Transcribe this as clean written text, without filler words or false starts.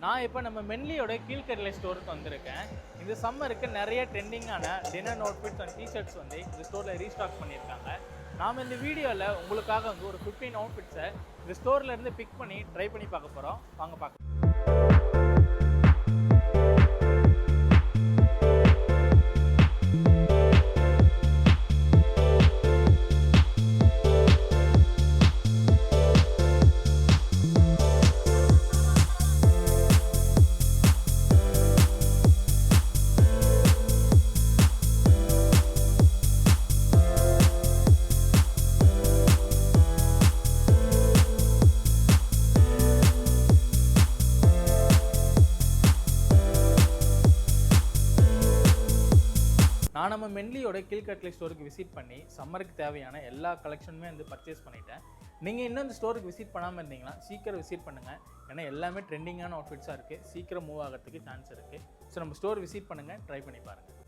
நான் இப்போ நம்ம மென்லியோட கீழ்கடலை ஸ்டோருக்கு வந்திருக்கேன். இந்த சம்மருக்கு நிறைய ட்ரெண்டிங்கான டின்னர் அவுட்ஃபிட்ஸ் அண்ட் டிஷர்ட்ஸ் வந்து இந்த ஸ்டோரில் ரீஸ்டாக் பண்ணியிருக்காங்க. நாம் இந்த வீடியோவில் உங்களுக்காக வந்து ஒரு 15 அவுட்ஃபிட்ஸை இந்த ஸ்டோர்லேருந்து பிக் பண்ணி ட்ரை பண்ணி பார்க்க போகிறோம். வாங்க பார்க்கலாம். நான் நம்ம மென்லியோட கீழ்கடலை ஸ்டோருக்கு விசிட் பண்ணி சம்மருக்கு தேவையான எல்லா கலெக்ஷனுமே வந்து பர்ச்சேஸ் பண்ணிட்டேன். நீங்கள் இன்னும் இந்த ஸ்டோருக்கு விசிட் பண்ணாமல் இருந்தீங்கன்னா சீக்கிரம் விசிட் பண்ணுங்கள். ஏன்னா எல்லாமே ட்ரெண்டிங்கான அவுட்ஃபிட்ஸாக இருக்குது. சீக்கிரம் மூவ் ஆகிறதுக்கு சான்ஸ் இருக்குது. ஸோ நம்ம ஸ்டோர் விசிட் பண்ணுங்கள், ட்ரை பண்ணி பாருங்கள்.